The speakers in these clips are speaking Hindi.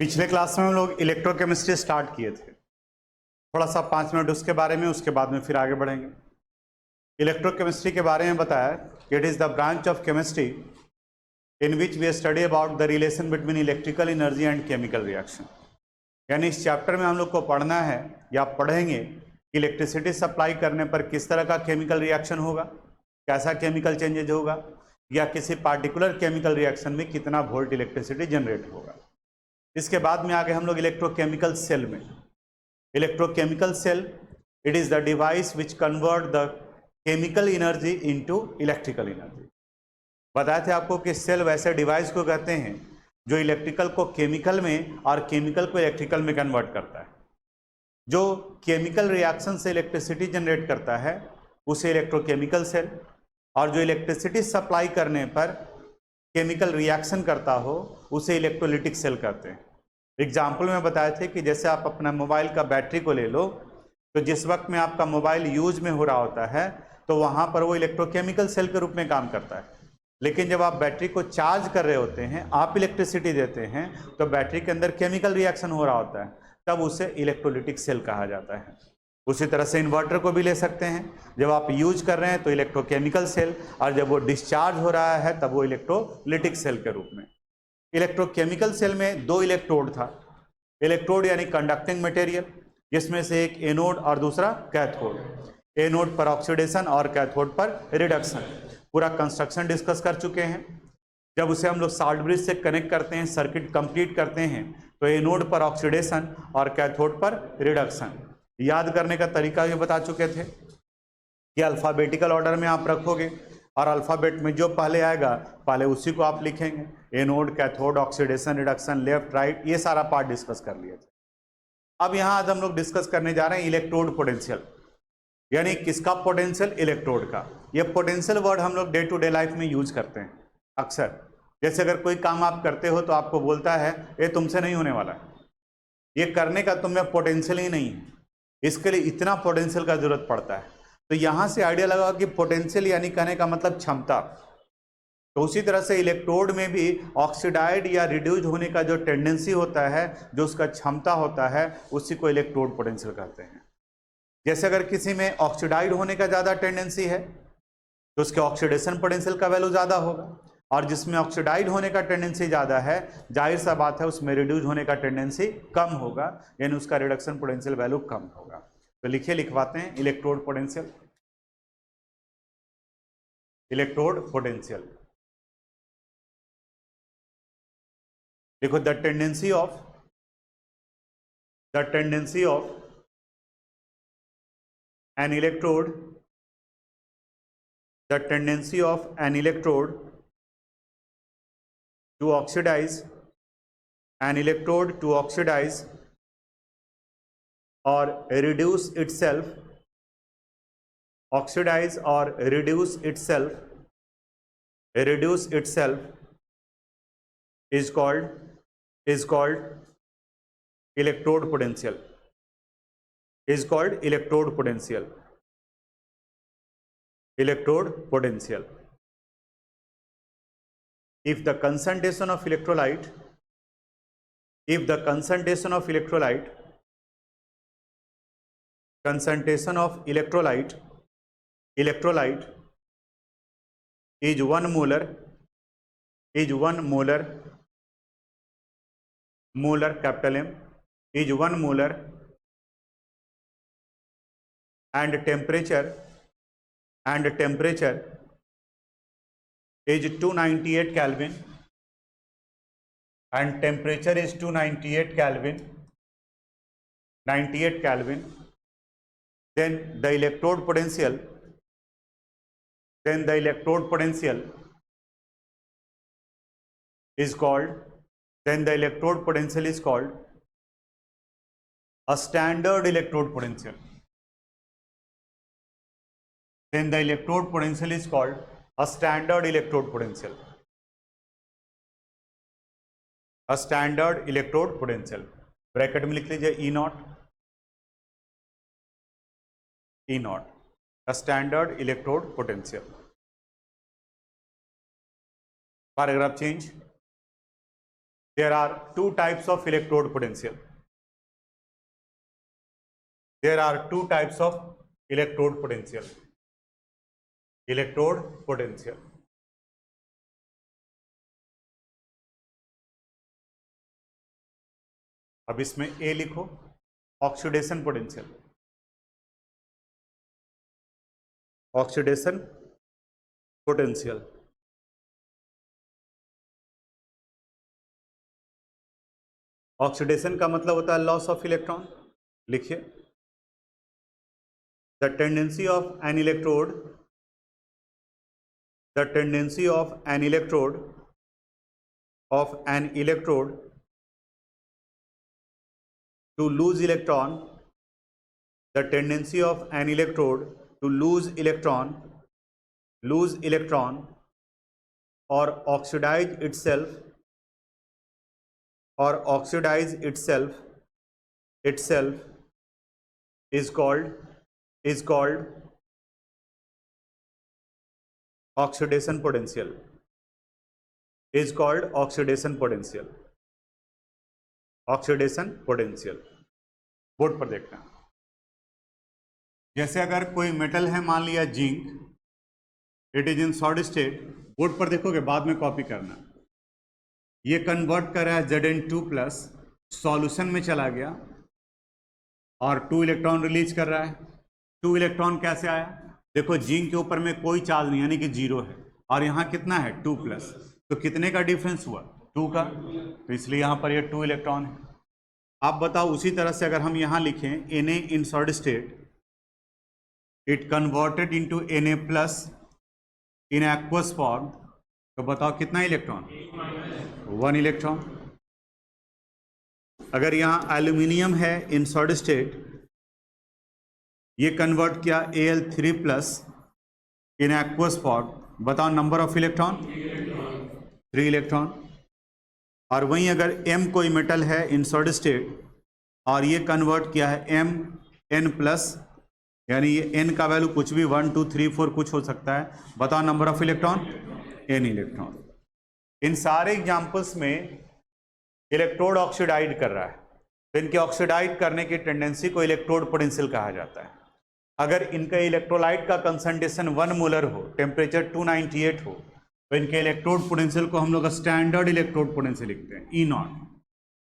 पिछले क्लास में हम लोग इलेक्ट्रोकेमिस्ट्री स्टार्ट किए थे। थोड़ा सा 5 मिनट उसके बारे में, उसके बाद में फिर आगे बढ़ेंगे। इलेक्ट्रोकेमिस्ट्री के बारे में बताया, it is the branch of chemistry in which we study about the relation between electrical energy and chemical reaction. यानी इस चैप्टर में हम लोग को पढ़ना है या पढ़ेंगे कि इलेक्ट्रिसिटी सप्लाई करने पर किस तरह का केमिकल रिएक्शन होगा, कैसा केमिकल चेंजेज होगा, या किसी पार्टिकुलर केमिकल रिएक्शन में कितना वोल्ट इलेक्ट्रिसिटी जनरेट होगा। इसके बाद में आगे हम लोग इलेक्ट्रोकेमिकल सेल में, electrochemical cell it is the device which convert the chemical energy into electrical energy. बताए थे आपको कि सेल वैसे डिवाइस को कहते हैं जो इलेक्ट्रिकल को केमिकल में और केमिकल को इलेक्ट्रिकल में कन्वर्ट करता है। जो केमिकल रिएक्शन से इलेक्ट्रिसिटी जनरेट करता है उसे इलेक्ट्रोकेमिकल सेल, और जो इलेक्ट्रिसिटी सप्लाई करने पर केमिकल रिएक्शन करता हो उसे इलेक्ट्रोलिटिक सेल कहते हैं। एग्जाम्पल में बताए थे कि जैसे आप अपना मोबाइल का बैटरी को ले लो, तो जिस वक्त में आपका मोबाइल यूज में हो रहा होता है तो वहाँ पर वो इलेक्ट्रोकेमिकल सेल के रूप में काम करता है। लेकिन जब आप बैटरी को चार्ज कर रहे होते हैं, आप इलेक्ट्रिसिटी देते हैं, तो बैटरी के अंदर केमिकल रिएक्शन हो रहा होता है, तब उसे इलेक्ट्रोलिटिक सेल कहा जाता है। उसी तरह से इन्वर्टर को भी ले सकते हैं, जब आप यूज कर रहे हैं तो इलेक्ट्रोकेमिकल सेल, और जब वो डिस्चार्ज हो रहा है तब वो इलेक्ट्रोलिटिक सेल के रूप में। इलेक्ट्रोकेमिकल सेल में 2 इलेक्ट्रोड था। इलेक्ट्रोड यानी कंडक्टिंग मटेरियल, जिसमें से एक एनोड और दूसरा कैथोड। एनोड पर ऑक्सीडेशन और कैथोड पर रिडक्शन। पूरा कंस्ट्रक्शन डिस्कस कर चुके हैं। जब उसे हम लोग सॉल्ट ब्रिज से कनेक्ट करते हैं, सर्किट कंप्लीट करते हैं, तो एनोड पर ऑक्सीडेशन और कैथोड पर रिडक्शन। याद करने का तरीका भी बता चुके थे कि अल्फ़ाबेटिकल ऑर्डर में आप रखोगे और अल्फ़ाबेट में जो पहले आएगा पहले उसी को आप लिखेंगे। Anode, cathode, oxidation, reduction, left right, ये सारा पार्ट डिस्कस कर लिया था। अब यहाँ आज हम लोग डिस्कस करने जा रहे हैं इलेक्ट्रोड पोटेंशियल, यानी किसका पोटेंशियल? इलेक्ट्रोड का। ये पोटेंशियल वर्ड हम लोग डे टू डे लाइफ में यूज करते हैं अक्सर। जैसे अगर कोई काम आप करते हो तो आपको बोलता है ये तुमसे नहीं होने वाला, ये करने का तुम में पोटेंशियल ही नहीं है, इसके लिए इतना पोटेंशियल का जरूरत पड़ता है। तो यहां से आइडिया लगा कि पोटेंशियल यानी कहने का मतलब क्षमता। तो उसी तरह से इलेक्ट्रोड में भी ऑक्सीडाइड या रिड्यूज होने का जो टेंडेंसी होता है, जो उसका क्षमता होता है, उसी को इलेक्ट्रोड पोटेंशियल कहते हैं। जैसे अगर किसी में ऑक्सीडाइड होने का ज़्यादा टेंडेंसी है तो उसके ऑक्सीडेशन पोटेंशियल का वैल्यू ज़्यादा होगा, और जिसमें ऑक्सीडाइड होने का टेंडेंसी ज़्यादा है, जाहिर सा बात है उसमें रिड्यूज होने का टेंडेंसी कम होगा, यानी उसका रिडक्शन पोटेंशियल वैल्यू कम होगा। तो लिखिए, लिखवाते हैं इलेक्ट्रोड पोटेंशियल। इलेक्ट्रोड पोटेंशियल देखो, the tendency of an electrode, the tendency of an electrode to oxidize, an electrode to oxidize or reduce itself, oxidize or reduce itself is called electrode potential, is called electrode potential. Electrode potential. If the concentration of electrolyte is one molar, capital M, is 1 molar, and temperature is 298 Kelvin, and temperature is 298 Kelvin, 98 Kelvin, then the electrode potential is called a standard electrode potential. Then the electrode potential is called a standard electrode potential. A standard electrode potential. Bracket में लिख लीजिए E not, a standard electrode potential. Paragraph change. There are two types of electrode potential. There are two types of electrode potential. Electrode potential. अब इसमें ए लिखो, oxidation potential. Oxidation potential. Oxidation का मतलब होता है लॉस ऑफ इलेक्ट्रॉन. लिखिए, the tendency of N electrode, the tendency of N electrode to lose electron, the tendency of an electrode to lose electron or oxidize itself is called oxidation potential. Is called oxidation potential. Oxidation potential. Board पर देखना, जैसे अगर कोई मेटल है, मान लिया zinc, it is in solid state. Board पर देखोगे, बाद में कॉपी करना. ये कन्वर्ट कर रहा है Zn2+, सॉल्यूशन में चला गया और 2 इलेक्ट्रॉन रिलीज कर रहा है. 2 इलेक्ट्रॉन कैसे आया? देखो, जिंक के ऊपर में कोई चार्ज नहीं, यानी कि 0 है, और यहाँ कितना है 2+, तो कितने का डिफरेंस हुआ? 2 का. तो इसलिए यहाँ पर ये 2 इलेक्ट्रॉन है. आप बताओ, उसी तरह से अगर हम यहाँ लिखें Na in solid state, it converted into Na+ in aqueous form, तो बताओ कितना इलेक्ट्रॉन? 1 इलेक्ट्रॉन. अगर यहाँ एल्यूमिनियम है इन सॉलिड स्टेट, ये कन्वर्ट किया Al3+ इन एक्वस फॉर्म, बताओ नंबर ऑफ इलेक्ट्रॉन? 3 इलेक्ट्रॉन. और वहीं अगर M कोई मेटल है इन सॉलिड स्टेट और ये कन्वर्ट किया है Mn+, यानी ये n का वैल्यू कुछ भी 1 2 3 4 कुछ हो सकता है, बताओ number of electron? n electron. इन सारे एग्जाम्पल्स में इलेक्ट्रोड ऑक्सीडाइड कर रहा है, तो इनके ऑक्सीडाइड करने की टेंडेंसी को इलेक्ट्रोड पोटेंशियल कहा जाता है. अगर इनका इलेक्ट्रोलाइट का कंसंट्रेशन 1 मोलर हो, टेम्परेचर 298 हो, तो इनके इलेक्ट्रोड पोटेंशियल को हम लोग स्टैंडर्ड इलेक्ट्रोड पोटेंशियल लिखते हैं, E0.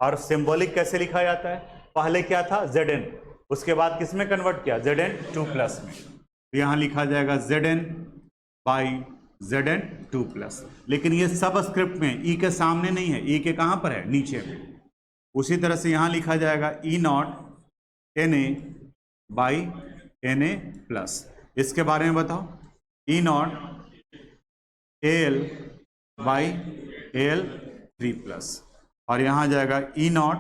और सिंबॉलिक कैसे लिखा जाता है? पहले क्या था? Zn, उसके बाद किस में कन्वर्ट किया? Zn2+ में. तो यहाँ लिखा जाएगा Zn/Zn2+. लेकिन ये सब स्क्रिप्ट में E के सामने नहीं है, E के कहाँ पर है? नीचे में. उसी तरह से यहाँ लिखा जाएगा E0 Na/Na+. इसके बारे में बताओ. E0 Al/Al3+, और यहाँ जाएगा E0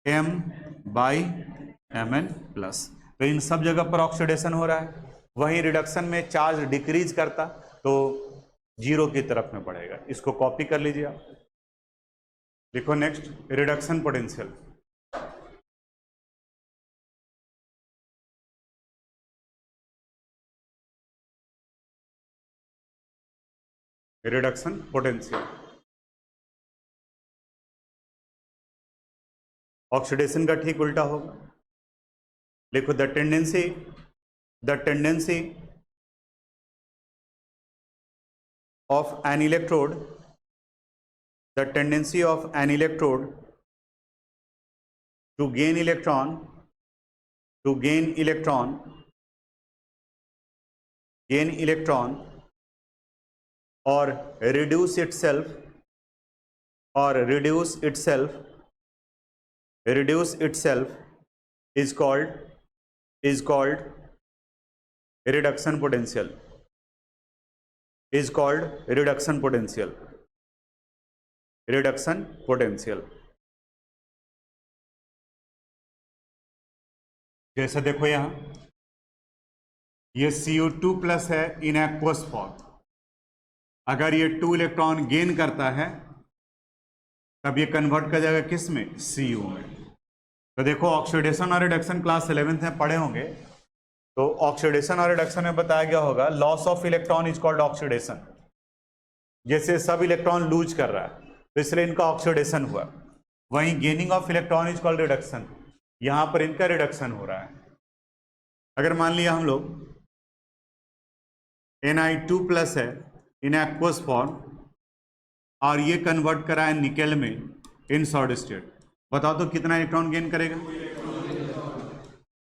M/Mn+. तो इन सब जगह पर ऑक्सीडेशन हो रहा है. वहीं रिडक्शन में चार्ज डिक्रीज करता तो 0 की तरफ में बढ़ेगा. इसको कॉपी कर लीजिए आप. देखो next, reduction potential. Reduction potential. Oxidation का ठीक उल्टा होगा. देखो, the tendency of an electrode, the tendency of an electrode to gain electron or reduce itself is called reduction potential. Is called reduction potential. Reduction potential. जैसे देखो यहाँ ये CO2+ है इन एक्वस फॉर्म. अगर ये 2 इलेक्ट्रॉन गेन करता है तब ये कन्वर्ट कर जाएगा किस में? CO में. तो देखो, ऑक्सीडेशन और रिडक्शन क्लास 11th में पढ़े होंगे. तो ऑक्सीडेशन और रिडक्शन में बताया गया होगा loss of electron is called oxidation. जैसे सब इलेक्ट्रॉन लूज कर रहा है तो इसलिए इनका ऑक्सीडेशन हुआ। वहीं gaining of electron is called reduction, यहां पर इनका रिडक्शन हो रहा है। अगर मान लिया हम लोग Ni2+ है इन एक्वस फॉर्म और ये कन्वर्ट करा है निकेल में इन सॉलिड स्टेट, बताओ तो कितना इलेक्ट्रॉन गेन करेगा?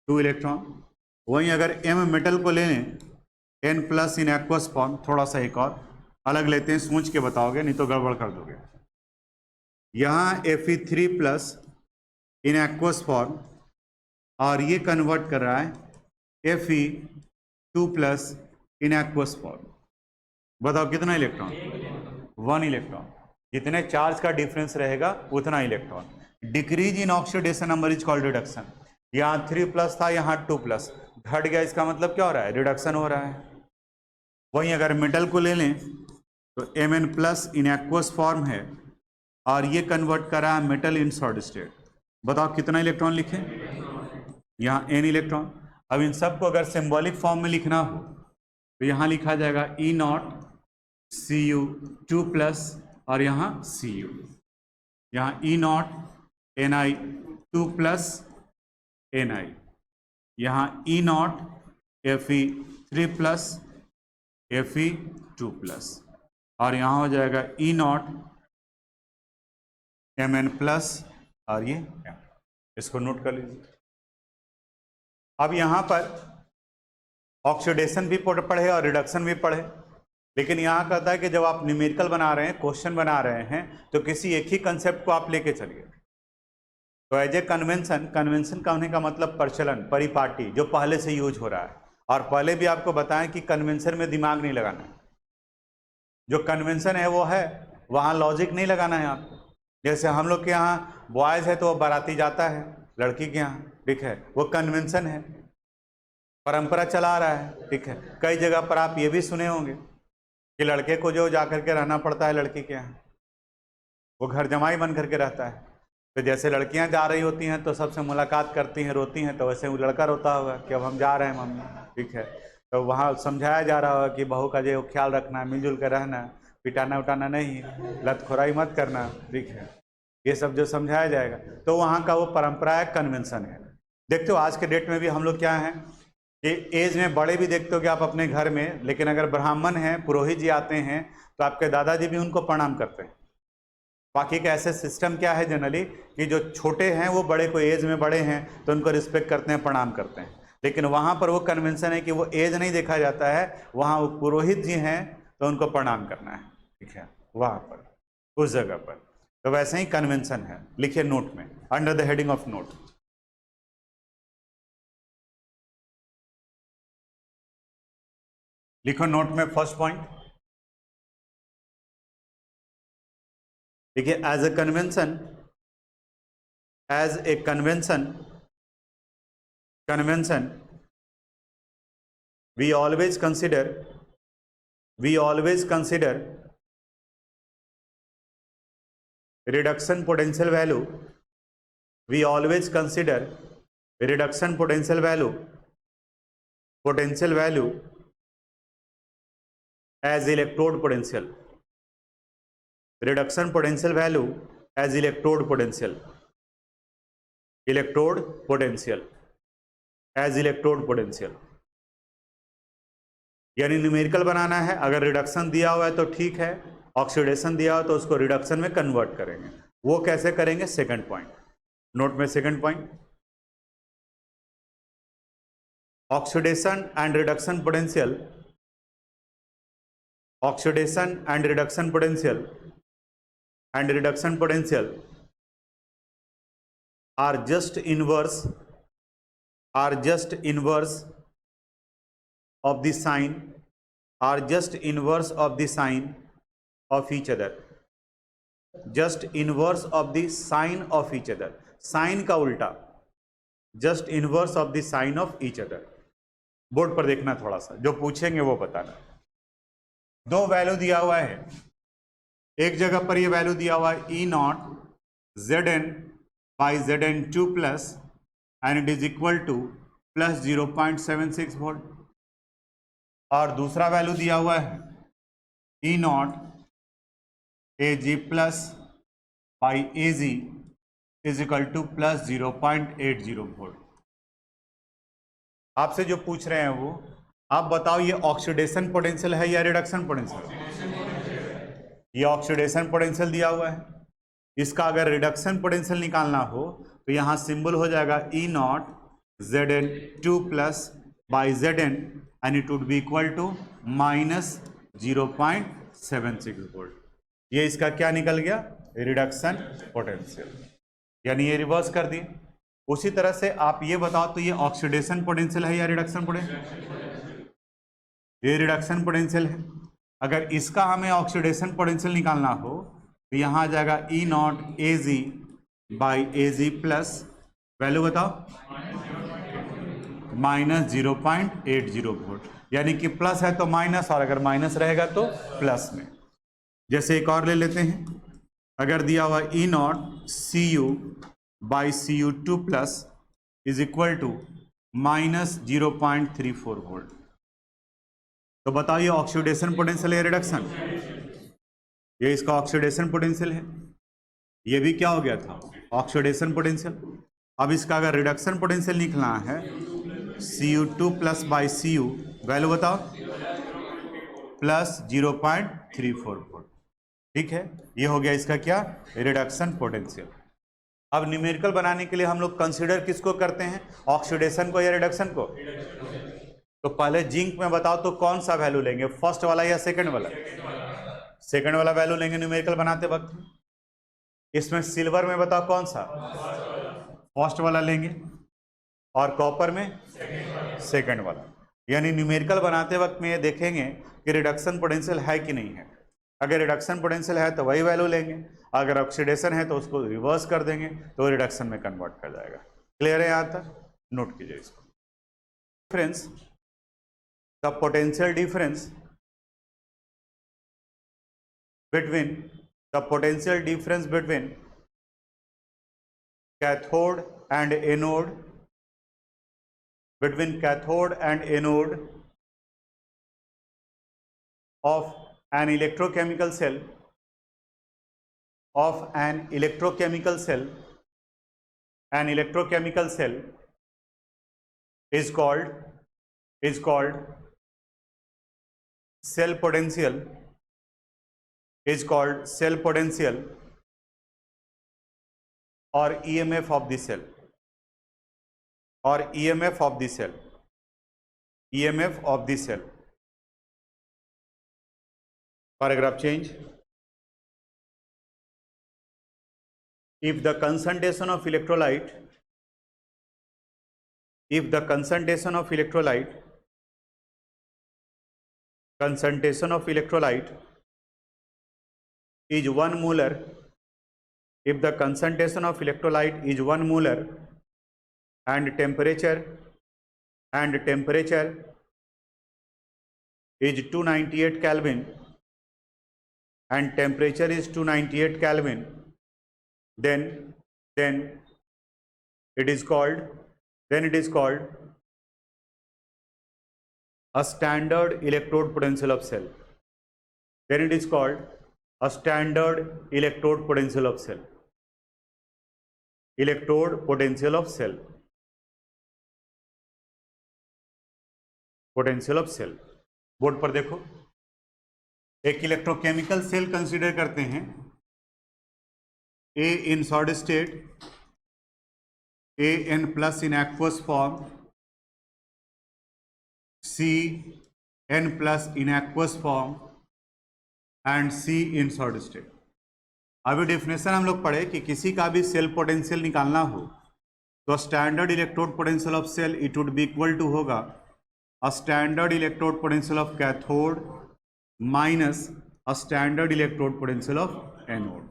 2 इलेक्ट्रॉन। वहीं अगर M मेटल को ले लें N+ इन एक्वस फॉर्म, थोड़ा सा एक और अलग लेते हैं, सोच के बताओगे नहीं तो गड़बड़ कर दोगे। यहाँ Fe3+ इन एक्वस फॉर्म और ये कन्वर्ट कर रहा है Fe2+ इन एक्वस फॉर्म, बताओ कितना इलेक्ट्रॉन? 1 इलेक्ट्रॉन। जितने चार्ज का डिफरेंस रहेगा उतना electron. Decrease in oxidation number is called reduction. यहाँ 3+ था, यहाँ 2+, घट गया, इसका मतलब क्या हो रहा है? रिडक्शन हो रहा है। वहीं अगर मेटल को ले लें तो Mn+ इन एक्वस फॉर्म है और ये कन्वर्ट करा है मेटल इन सॉलिड स्टेट, बताओ कितना इलेक्ट्रॉन लिखें? यहाँ n इलेक्ट्रॉन। अब इन सबको अगर सिंबॉलिक फॉर्म में लिखना हो तो यहाँ लिखा जाएगा E0 Cu2+ और यहाँ Cu, यहाँ E0 Ni2+ Ni, यहाँ E0 Fe3+ Fe2+, और यहाँ हो जाएगा E0 Mn+ और ये इसको नोट कर लीजिए। अब यहाँ पर ऑक्सीडेशन भी पढ़े और रिडक्शन भी पढ़े, लेकिन यहाँ कहता है कि जब आप न्यूमेरिकल बना रहे हैं, क्वेश्चन बना रहे हैं, तो किसी एक ही कंसेप्ट को आप लेके चलिए। तो एज ए कन्वेंशन, कन्वेंशन का होने का मतलब प्रचलन, परिपाटी, जो पहले से यूज हो रहा है। और पहले भी आपको बताएं कि कन्वेंशन में दिमाग नहीं लगाना है, जो कन्वेंशन है वो है, वहाँ लॉजिक नहीं लगाना है आपको। जैसे हम लोग के यहाँ बॉयज़ है तो वो बाराती जाता है लड़की के यहाँ, ठीक है, वो कन्वेंशन है, परंपरा चला आ रहा है, ठीक है। कई जगह पर आप ये भी सुने होंगे कि लड़के को जो जाकर के रहना पड़ता है लड़की के यहाँ, वो घर जमाई बन करके रहता है। तो जैसे लड़कियां जा रही होती हैं तो सबसे मुलाकात करती हैं, रोती हैं, तो वैसे वो लड़का रोता होगा कि अब हम जा रहे हैं मम्मी, ठीक है। तो वहाँ समझाया जा रहा होगा कि बहू का जो ख्याल रखना, मिलजुल कर रहना, पिटाना उटाना नहीं, लतखोराई मत करना, ठीक है, ये सब जो समझाया जाएगा, तो वहाँ का वो परंपरा है, कन्वेंशन है। देखते हो आज के डेट में भी हम लोग क्या हैं कि एज में बड़े भी देखते हो कि आप अपने घर में, लेकिन अगर ब्राह्मण हैं, पुरोहित जी आते हैं तो आपके दादाजी भी उनको प्रणाम करते हैं। बाकी का ऐसे सिस्टम क्या है जनरली कि जो छोटे हैं वो बड़े को, एज में बड़े हैं तो उनको रिस्पेक्ट करते हैं, प्रणाम करते हैं। लेकिन वहाँ पर वो कन्वेंशन है कि वो एज नहीं देखा जाता है, वहाँ वो पुरोहित जी हैं तो उनको प्रणाम करना है, ठीक है, वहाँ पर उस जगह पर। तो वैसे ही कन्वेंशन है, लिखिए नोट में, under the heading of note. लिखो नोट में फर्स्ट पॉइंट, देखिए as a convention, as a convention, convention we always consider reduction potential value, we always consider reduction potential value as electrode potential, reduction potential value as electrode potential, electrode potential as electrode potential। यानी न्यूमेरिकल बनाना है, अगर रिडक्शन दिया हुआ है तो ठीक है, ऑक्सीडेशन दिया हो तो उसको रिडक्शन में कन्वर्ट करेंगे। वो कैसे करेंगे? सेकंड पॉइंट, नोट में second point, oxidation and reduction potential, oxidation and reduction potential and reduction potential are just inverse of the sign, are just inverse of the sign of each other, just inverse of the sign of each other, sign का उल्टा, just inverse of the sign of each other। Board पर देखना, थोड़ा सा जो पूछेंगे वो बताना। दो वैल्यू दिया हुआ है, एक जगह पर ये वैल्यू दिया हुआ है E0 Zn by Zn2 plus and it is equal to plus 0.76 volt, और दूसरा वैल्यू दिया हुआ है E0 Ag plus by AZ is equal two plus 0.80 volt. आपसे जो पूछ रहे हैं वो, आप बताओ ये ऑक्सीडेशन पोटेंशियल है या रिडक्शन पोटेंशियल? ये ऑक्सीडेशन पोटेंशियल दिया हुआ है। इसका अगर रिडक्शन पोटेंशियल निकालना हो तो यहाँ सिंबल हो जाएगा E0 Zn2 plus by Zn and it would be equal to minus 0.76 volt. ये इसका क्या निकल गया? रिडक्शन पोटेंशियल, यानी ये रिवर्स कर दिए। उसी तरह से आप ये बताओ तो ये ऑक्सीडेशन पोटेंशियल है या रिडक्शन पोटेंशियल? ये रिडक्शन पोटेंशियल है। अगर इसका हमें ऑक्सीडेशन पोटेंशियल निकालना हो तो यहाँ आ जाएगा E0 AZ by AZ plus value बताओ माइनस 0.80 वोल्ट, यानी कि प्लस है तो माइनस, और अगर माइनस रहेगा तो प्लस में। जैसे एक और ले लेते हैं, अगर दिया हुआ E0 CU by CU2 plus is equal to minus 0.34 volt, तो बताइए ऑक्सीडेशन पोटेंशियल है रिडक्शन? ये इसका ऑक्सीडेशन पोटेंशियल है। ये भी क्या हो गया था? Oxidation potential. अब इसका अगर रिडक्शन पोटेंशियल निकलना है CU2 plus by CU value बताओ प्लस 0.34 वोल्ट। ठीक है, ये हो गया इसका क्या? Reduction potential. अब न्यूमेरिकल बनाने के लिए हम लोग कंसीडर किसको करते हैं? ऑक्सीडेशन को या रिडक्शन को? तो पहले जिंक में बताओ तो कौन सा वैल्यू लेंगे, फर्स्ट वाला या सेकंड वाला? सेकंड वाला वैल्यू लेंगे न्यूमेरिकल बनाते वक्त। इसमें सिल्वर में बताओ कौन सा? फर्स्ट वाला लेंगे। और कॉपर में सेकंड वाला। यानी न्यूमेरिकल बनाते वक्त में ये देखेंगे कि रिडक्शन पोटेंशियल है कि नहीं है। अगर रिडक्शन पोटेंशियल है तो वही वैल्यू लेंगे, अगर ऑक्सीडेशन है तो उसको रिवर्स कर देंगे तो रिडक्शन में कन्वर्ट कर जाएगा। क्लियर है यहाँ तक? नोट कीजिए इसको। Difference, the potential difference between the potential difference between cathode and anode, between cathode and anode of an electrochemical cell, of an electrochemical cell, an electrochemical cell is called cell potential, is called cell potential or EMF of the cell, or EMF of the cell, EMF of the cell. Paragraph change. If the concentration of electrolyte, if the concentration of electrolyte is 1 molar, if the concentration of electrolyte is 1 molar and temperature is 298 Kelvin, and temperature is 298 Kelvin, then it is called a standard electrode potential of cell. Then it is called a standard electrode potential of cell. Electrode potential of cell. Potential of cell. Board पर देखो, एक इलेक्ट्रोकेमिकल सेल कंसीडर करते हैं। A in solid state, AN plus in aqueous form, CN plus in aqueous form and C in solid state. अभी डेफिनेशन हम लोग पढ़े कि किसी का भी सेल पोटेंशियल निकालना हो तो standard electrode potential of cell it would be equal to होगा a standard electrode potential of cathode minus a standard electrode potential of anode.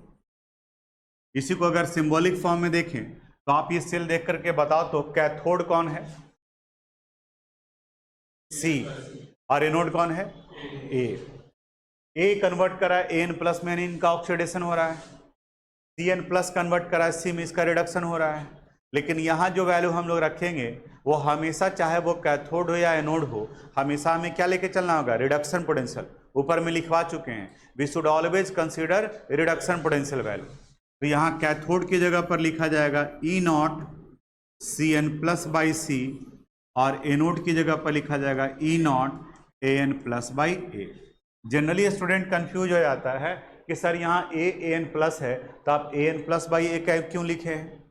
इसी को अगर सिंबॉलिक फॉर्म में देखें तो आप ये सेल देख करके बताओ तो कैथोड कौन है? C, और एनोड कौन है? A कन्वर्ट करा है An प्लस में, इनका ऑक्सीडेशन हो रहा है। Cn प्लस कन्वर्ट करा है C में, इसका रिडक्शन हो रहा है। लेकिन यहाँ जो वैल्यू हम लोग रखेंगे वो हमेशा, चाहे वो कैथोड हो या एनोड हो, हमेशा हमें क्या लेके चलना होगा? Reduction potential. ऊपर में लिखवा चुके हैं, we should always consider reduction potential value. तो यहाँ कैथोड की जगह पर लिखा जाएगा E not C N plus by C, और एनोड की जगह पर लिखा जाएगा E not A N plus by A. Generally student confuse हो जाता है कि सर यहाँ ए एन प्लस है तो आप ए एन प्लस बाई ए क्यों लिखे हैं।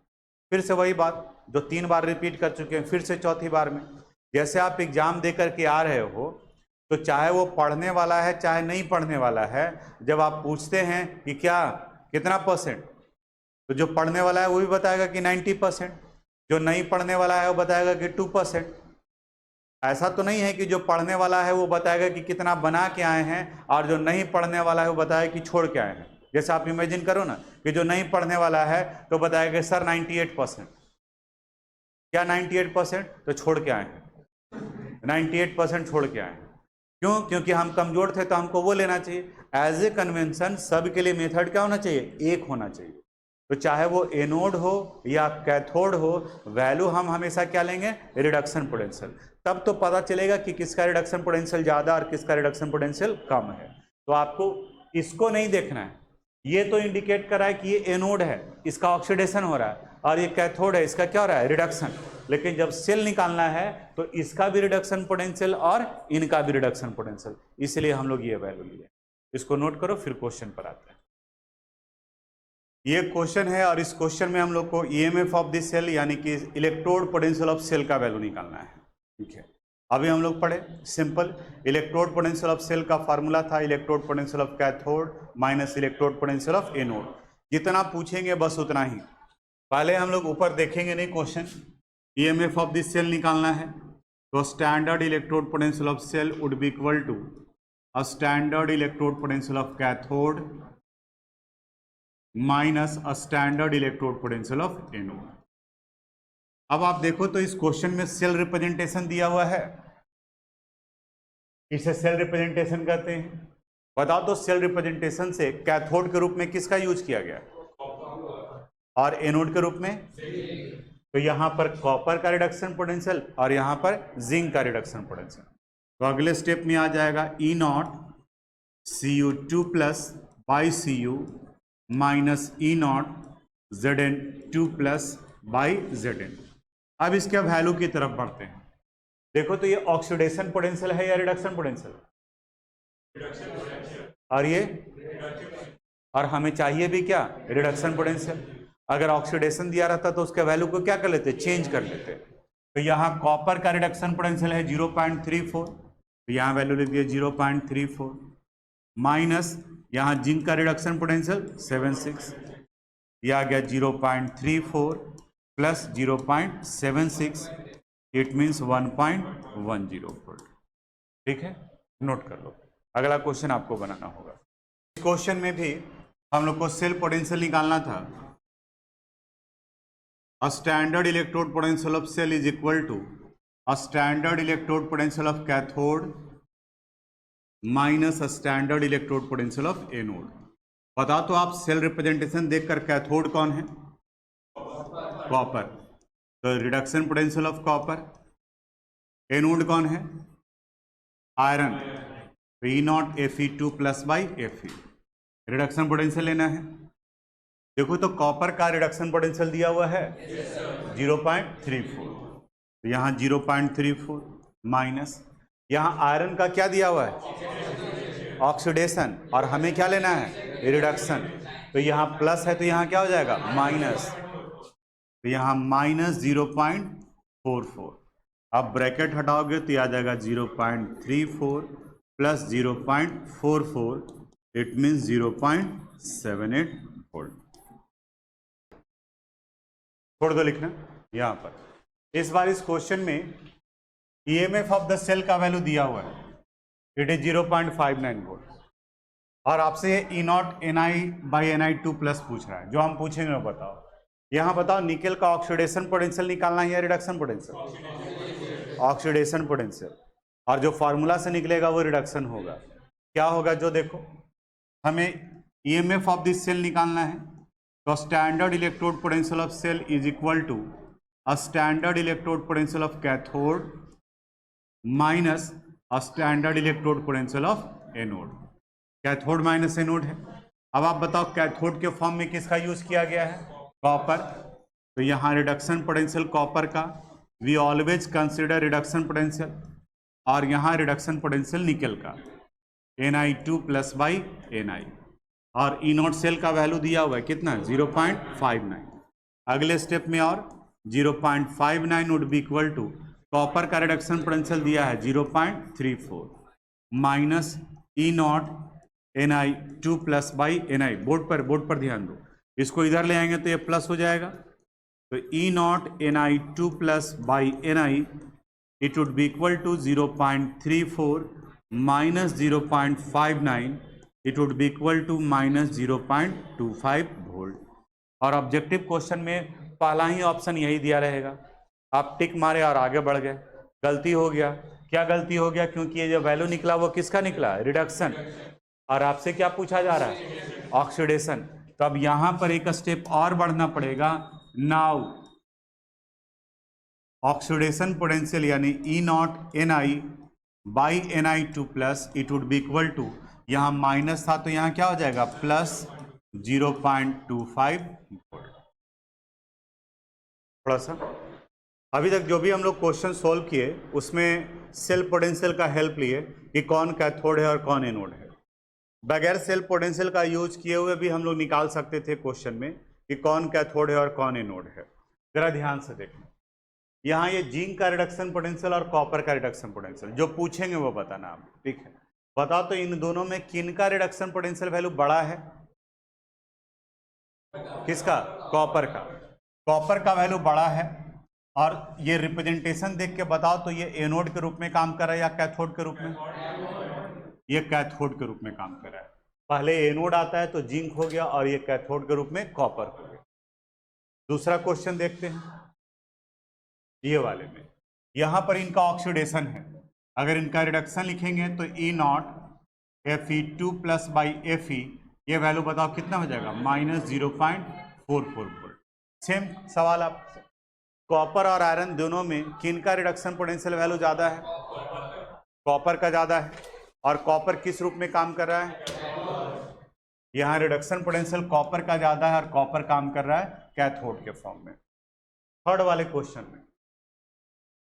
फिर से वही बात जो 3 बार रिपीट कर चुके हैं, फिर से चौथी बार में। जैसे आप एग्जाम दे करके आ रहे हो तो चाहे वो पढ़ने वाला है चाहे नहीं पढ़ने वाला है, जब आप पूछते हैं कि क्या कितना परसेंट, तो जो पढ़ने वाला है वो भी बताएगा कि 90%, जो नहीं पढ़ने वाला है वो बताएगा कि 2%। ऐसा तो नहीं है कि जो पढ़ने वाला है वो बताएगा कि कितना बना के आए हैं और जो नहीं पढ़ने वाला है वो बताएगा कि छोड़ के आए हैं। जैसे आप इमेजिन करो ना कि जो नहीं पढ़ने वाला है तो बताएगा सर 98%। क्या 98%? तो छोड़ के आए हैं, 98% छोड़ के आए हैं। क्यों? क्योंकि हम कमजोर थे तो हमको वो लेना चाहिए। एज ए कन्वेंशन सबके लिए मेथड क्या होना चाहिए? एक होना चाहिए। तो चाहे वो एनोड हो या कैथोड हो, वैल्यू हम हमेशा क्या लेंगे? Reduction potential. तब तो पता चलेगा कि किसका रिडक्शन पोटेंशियल ज्यादा और किसका रिडक्शन पोटेंशियल कम है। तो आपको इसको नहीं देखना है, ये तो इंडिकेट कर रहा है कि ये एनोड है, इसका ऑक्सीडेशन हो रहा है, और ये कैथोड है, इसका क्या हो रहा है? रिडक्शन। लेकिन जब सेल निकालना है तो इसका भी रिडक्शन पोटेंशियल और इनका भी रिडक्शन पोटेंशियल, इसलिए हम लोग ये वैल्यू लिए। इसको नोट करो, फिर क्वेश्चन पर आते हैं। ये क्वेश्चन है और इस क्वेश्चन में हम लोग को ईएमएफ ऑफ द सेल यानी कि इलेक्ट्रोड पोटेंशियल ऑफ सेल का वैल्यू निकालना है। ठीक है, अभी हम लोग पढ़े simple electrode potential of cell का फार्मूला था electrode potential of cathode minus electrode potential of anode. जितना पूछेंगे बस उतना ही, पहले हम लोग ऊपर देखेंगे नहीं question. EMF of this cell निकालना है तो standard electrode potential of cell would be equal to a standard electrode potential of cathode minus a standard electrode potential of anode. अब आप देखो तो इस क्वेश्चन में सेल रिप्रेजेंटेशन दिया हुआ है, इसे सेल रिप्रेजेंटेशन कहते हैं। बताओ तो सेल रिप्रेजेंटेशन से कैथोड के रूप में किसका यूज किया गया और एनोड के रूप में? तो यहां पर कॉपर का रिडक्शन पोटेंशियल और यहां पर जिंक का रिडक्शन पोटेंशियल। तो अगले स्टेप में आ जाएगा E not Cu2 plus by Cu minus E not Zn2 plus by Zn। अब इसके वैल्यू की तरफ बढ़ते हैं। देखो तो ये ऑक्सीडेशन पोटेंशियल है या रिडक्शन पोटेंशियल? और ये, और हमें चाहिए भी क्या? Reduction potential. अगर ऑक्सीडेशन दिया रहता तो उसके वैल्यू को क्या कर लेते? चेंज कर लेते। तो यहाँ कॉपर का रिडक्शन पोटेंशियल है 0.34, तो यहाँ वैल्यू लिख दिए 0.34 माइनस यहाँ जिंक का रिडक्शन पोटेंशियल 76, ये आ गया 0.34 प्लस 0.76, इट मीन्स 1.104। ठीक है, नोट कर लो। अगला क्वेश्चन आपको बनाना होगा। इस क्वेश्चन में भी हम लोग को सेल पोटेंशियल निकालना था। A standard electrode potential of cell is equal to a standard electrode potential of cathode minus a standard electrode potential of anode। बता तो आप सेल रिप्रेजेंटेशन देखकर कैथोड कौन है? कॉपर, तो reduction potential of copper. Anode कौन है? Iron, E not Fe2 plus by Fe। Reduction potential लेना है। देखो तो कॉपर का रिडक्शन पोटेंशियल दिया हुआ है 0.34, तो यहाँ 0.34 माइनस यहाँ आयरन का क्या दिया हुआ है? ऑक्सीडेशन, और हमें क्या लेना है? रिडक्शन। तो यहाँ प्लस है तो यहाँ क्या हो जाएगा? माइनस, तो यहाँ माइनस 0.44। अब ब्रैकेट हटाओगे तो आ जाएगा 0.34 प्लस 0.44, इट मीन्स 0.78 वोल्ट। छोड़ दो लिखना यहाँ पर। इस बार इस क्वेश्चन में ईएमएफ ऑफ द सेल का वैल्यू दिया हुआ है, इट इज 0.59 वोल्ट, और आपसे ई नॉट Ni/Ni2 प्लस पूछ रहा है। जो हम पूछेंगे वो बताओ। यहाँ बताओ निकेल का ऑक्सीडेशन पोटेंशियल निकालना है या रिडक्शन पोटेंशियल? ऑक्सीडेशन पोटेंशियल, और जो फार्मूला से निकलेगा वो रिडक्शन होगा। क्या होगा जो देखो, हमें ईएमएफ ऑफ दिस सेल निकालना है तो standard electrode potential of cell is equal to a standard electrode potential of cathode minus a standard electrode potential of anode. Cathode minus anode है। अब आप बताओ कैथोड के फॉर्म में किसका यूज किया गया है? कॉपर। तो यहाँ रिडक्शन पोटेंशियल कॉपर का, we always consider reduction potential, और यहाँ रिडक्शन पोटेंशियल निकल का Ni2 प्लस बाई Ni, और ई नॉट सेल का वैल्यू दिया हुआ है कितना? 0.59। अगले स्टेप में और 0.59 would be equal to, copper का रिडक्शन पोटेंशियल दिया है 0.34 minus E not Ni2 plus by Ni। Board पर ध्यान दो, इसको इधर ले आएंगे तो ये प्लस हो जाएगा, तो E not Ni2 plus by Ni it would be equal to 0.34 minus 0.59 it would be equal to minus 0.25 volt. और ऑब्जेक्टिव क्वेश्चन में पहला ही ऑप्शन यही दिया रहेगा, आप टिक मारे और आगे बढ़ गए। गलती हो गया, क्या गलती हो गया? क्योंकि ये जो वैल्यू निकला वो किसका निकला? रिडक्शन। और आपसे क्या पूछा जा रहा है? ऑक्सीडेशन। तो अब यहां पर एक स्टेप और बढ़ना पड़ेगा। नाउ ऑक्सीडेशन पोटेंशियल यानी E not Ni by Ni2 plus it would be equal to, यहाँ माइनस था तो यहाँ क्या हो जाएगा? Plus 0.25 volt. थोड़ा सा अभी तक जो भी हम लोग क्वेश्चन सोल्व किए उसमें सेल पोटेंशियल का हेल्प लिए कि कौन कैथोड है और कौन एनोड है। बगैर सेल पोटेंशियल का यूज किए हुए भी हम लोग निकाल सकते थे क्वेश्चन में कि कौन कैथोड है और कौन एनोड है। जरा ध्यान से देखना, यहाँ ये जिंक का रिडक्शन पोटेंशियल और कॉपर का रिडक्शन पोटेंशियल जो पूछेंगे वो बताना आप, ठीक है? बताओ तो इन दोनों में किन का रिडक्शन पोटेंशियल वैल्यू बड़ा है? किसका? कॉपर का। कॉपर का वैल्यू बड़ा है, और ये रिप्रेजेंटेशन देख के बताओ तो ये एनोड के रूप में काम कर रहा है या कैथोड के रूप में? ये कैथोड के रूप में काम कर रहा है। पहले एनोड आता है तो जिंक हो गया, और ये कैथोड के रूप में कॉपर हो गया। दूसरा क्वेश्चन देखते हैं, ये वाले में यहां पर इनका ऑक्सीडेशन है, अगर इनका रिडक्शन लिखेंगे तो E not Fe2 plus by Fe, ये वैल्यू बताओ कितना हो जाएगा? Minus 0.44 volt. सेम सवाल आपसे, कॉपर और आयरन दोनों में किन का रिडक्शन पोटेंशियल वैल्यू ज्यादा है? कॉपर का ज्यादा है। और कॉपर किस रूप में काम कर रहा है? यहाँ रिडक्शन पोटेंशियल कॉपर का ज्यादा है और कॉपर काम कर रहा है कैथोड के फॉर्म में। थर्ड वाले क्वेश्चन में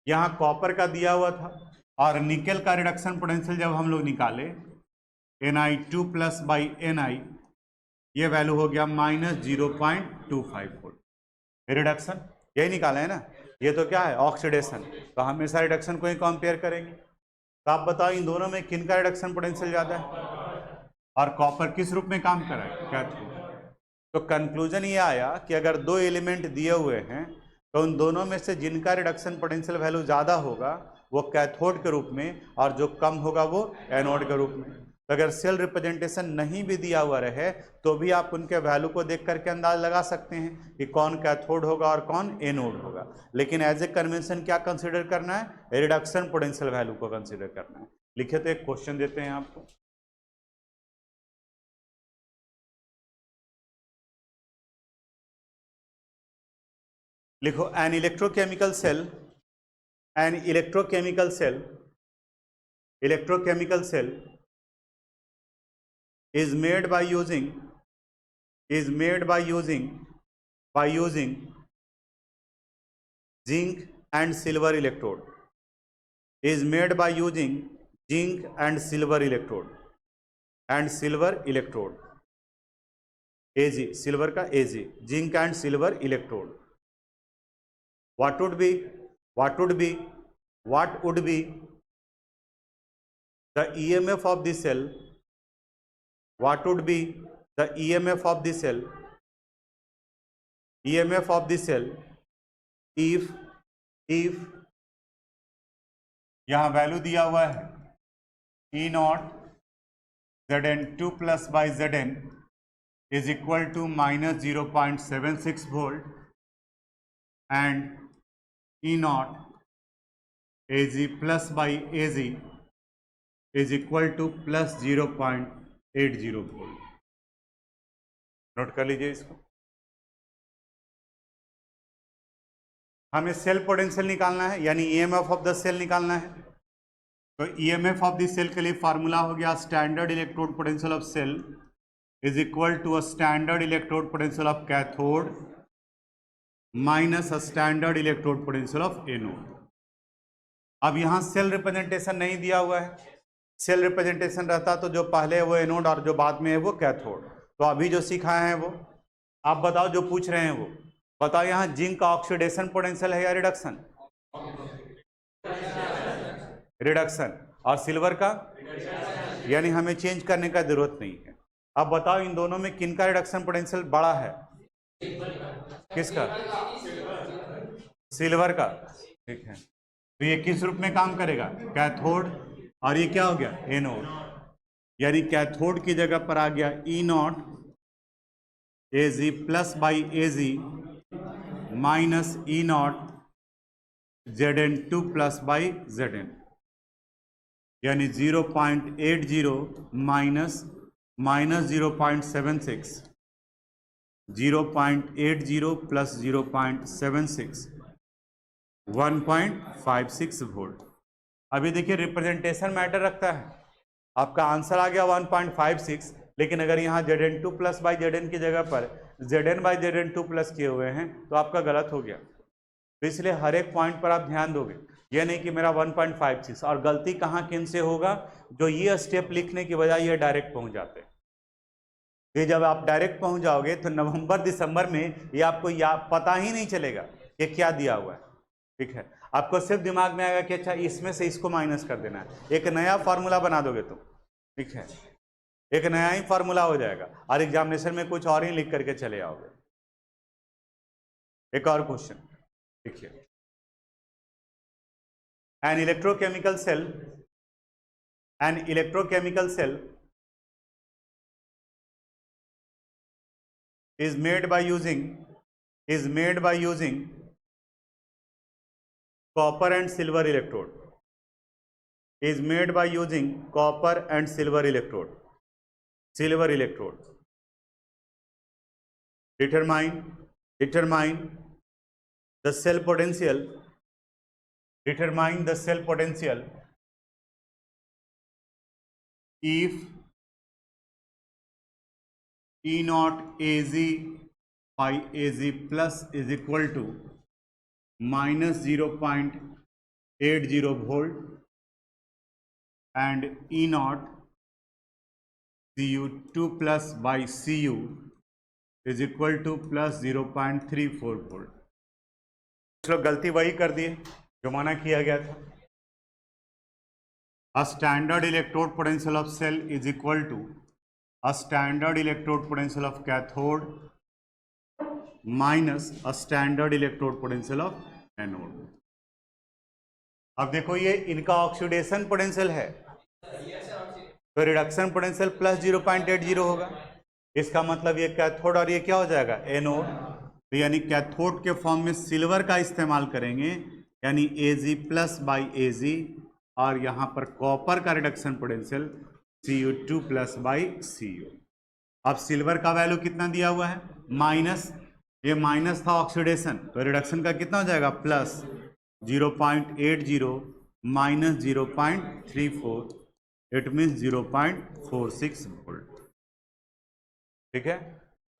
यहाँ कॉपर का दिया हुआ था, और निकेल का रिडक्शन पोटेंशियल जब हम लोग निकाले Ni2 प्लस बाई Ni, ये वैल्यू हो गया माइनस 0.25 वोल्ट। रिडक्शन यही निकाला है ना, ये तो क्या है? ऑक्सीडेशन। तो हमेशा रिडक्शन को ही कंपेयर करेंगे। तो आप बताओ इन दोनों में किन का रिडक्शन पोटेंशियल ज्यादा है? और कॉपर किस रूप में काम कर रहा है? कैथोड। तो कंक्लूजन ये आया कि अगर दो एलिमेंट दिए हुए हैं तो उन दोनों में से जिनका रिडक्शन पोटेंशियल वैल्यू ज़्यादा होगा वो कैथोड के रूप में, और जो कम होगा वो एनोड के रूप में। तो अगर सेल रिप्रेजेंटेशन नहीं भी दिया हुआ रहे तो भी आप उनके वैल्यू को देख करके अंदाज लगा सकते हैं कि कौन कैथोड होगा और कौन एनोड होगा। लेकिन एज ए कन्वेंशन क्या कंसिडर करना है? रिडक्शन पोटेंशियल वैल्यू को कंसिडर करना है। लिखे तो एक क्वेश्चन देते हैं आपको, लिखो an electrochemical cell is made by using zinc and silver electrode, is made by using zinc and silver electrode Ag, silver का Ag, zinc and silver electrode. What would be the EMF of the cell? What would be the EMF of the cell? EMF of the cell if यहाँ वैल्यू दिया हुआ है E not Zn2 plus by Zn is equal to minus 0.76 volt and E naught Ag plus by Az is equal to plus 0.80 volt. Note कर लीजिए इसको। हमें सेल पोटेंशियल निकालना है, यानी ईएमएफ ऑफ द सेल निकालना है। तो ईएमएफ ऑफ द सेल के लिए फार्मूला हो गया standard electrode potential of cell is equal to a standard electrode potential of cathode minus a standard electrode potential of anode. अब यहां सेल रिप्रेजेंटेशन नहीं दिया हुआ है, सेल रिप्रेजेंटेशन रहता तो जो पहले है वो एनोड और जो बाद में है वो कैथोड। तो अभी जो सिखाए हैं वो आप बताओ, जो पूछ रहे हैं वो बताओ, यहां जिंक का ऑक्सीडेशन पोटेंशियल है या रिडक्शन? रिडक्शन। और सिल्वर का, यानी हमें चेंज करने का जरूरत नहीं है। अब बताओ इन दोनों में किनका रिडक्शन पोटेंशियल बड़ा है? किसका? सिल्वर का। ठीक है, तो ये किस रूप में काम करेगा? कैथोड, और ये क्या हो गया? एनोड। यानी कैथोड की जगह पर आ गया E not AG plus by AG minus E not Zn2 plus by Zn, यानी 0.80 माइनस 0.76, 0.80 प्लस 0.76, 1.56 वोल्ट। अभी देखिए रिप्रेजेंटेशन मैटर रखता है। आपका आंसर आ गया 1.56, लेकिन अगर यहाँ Zn2 प्लस बाई Zn की जगह पर Zn बाई Zn2 प्लस किए हुए हैं तो आपका गलत हो गया। तो इसलिए हर एक पॉइंट पर आप ध्यान दोगे, ये नहीं कि मेरा 1.56। और गलती कहाँ किन से होगा? जो ये स्टेप लिखने की बजाय ये डायरेक्ट पहुंच जाते हैं। ये जब आप डायरेक्ट पहुंच जाओगे तो नवंबर दिसंबर में ये आपको पता ही नहीं चलेगा कि क्या दिया हुआ है। ठीक है, आपको सिर्फ दिमाग में आएगा कि अच्छा इसमें से इसको माइनस कर देना है। एक नया फॉर्मूला बना दोगे तुम, ठीक है, एक नया ही फॉर्मूला हो जाएगा और एग्जामिनेशन में कुछ और ही लिख करके चले आओगे। एक और क्वेश्चन देखिए, an electrochemical cell is made by using copper and silver electrode, is made by using copper and silver electrode. Determine the cell potential, if E naught AZ by AZ plus is equal to minus 0.80 volt and E naught Cu2 plus by Cu is equal to plus 0.34 volt। लोग गलती वही कर दिए जो माना किया गया था। A standard electrode potential of cell is equal to a standard electrode potential of cathode minus a standard electrode potential of anode। अब देखो ये इनका ऑक्सीडेशन पोटेंशियल है तो रिडक्शन पोटेंशियल प्लस 0.80 होगा। इसका मतलब ये कैथोड और ये क्या हो जाएगा? एनोड। तो यानी कैथोड के फॉर्म में सिल्वर का इस्तेमाल करेंगे, यानी Ag प्लस बाई Ag, और यहाँ पर कॉपर का reduction potential Cu2 plus by Cu। अब सिल्वर का वैल्यू कितना दिया हुआ है? माइनस, ये माइनस था ऑक्सीडेशन, तो रिडक्शन का कितना हो जाएगा? Plus 0.80 minus 0.34, it means 0.46 volt. ठीक है,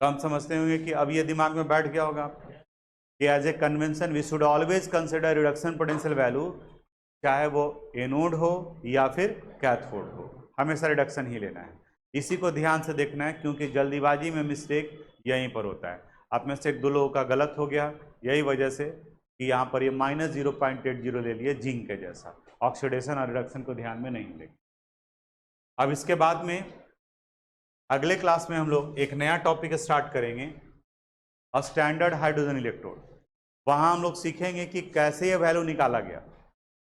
तो हम समझते होंगे कि अब ये दिमाग में बैठ गया होगा कि as a convention we should always consider reduction potential value, चाहे वो एनोड हो या फिर कैथोड हो, हमेशा रिडक्शन ही लेना है। इसी को ध्यान से देखना है क्योंकि जल्दीबाजी में मिस्टेक यहीं पर होता है। आप में से एक दो लोगों का गलत हो गया यही वजह से कि यहाँ पर ये माइनस 0.80 ले लिए जिंक के जैसा, ऑक्सीडेशन और रिडक्शन को ध्यान में नहीं लेंगे। अब इसके बाद में अगले क्लास में हम लोग एक नया टॉपिक स्टार्ट करेंगे, स्टैंडर्ड हाइड्रोजन इलेक्ट्रोड। वहाँ हम लोग सीखेंगे कि कैसे ये वैल्यू निकाला गया,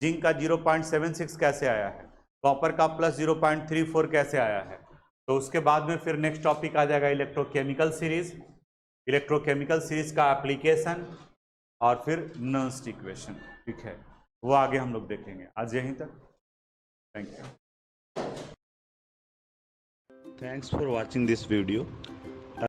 जिंक का 0.76 कैसे आया है, कॉपर का प्लस 0.34 कैसे आया है। तो उसके बाद में फिर नेक्स्ट टॉपिक आ जाएगा इलेक्ट्रोकेमिकल सीरीज का एप्लीकेशन और फिर नर्स्ट इक्वेशन। ठीक है, वो आगे हम लोग देखेंगे। आज यहीं तक, thank you. Thanks for watching this video.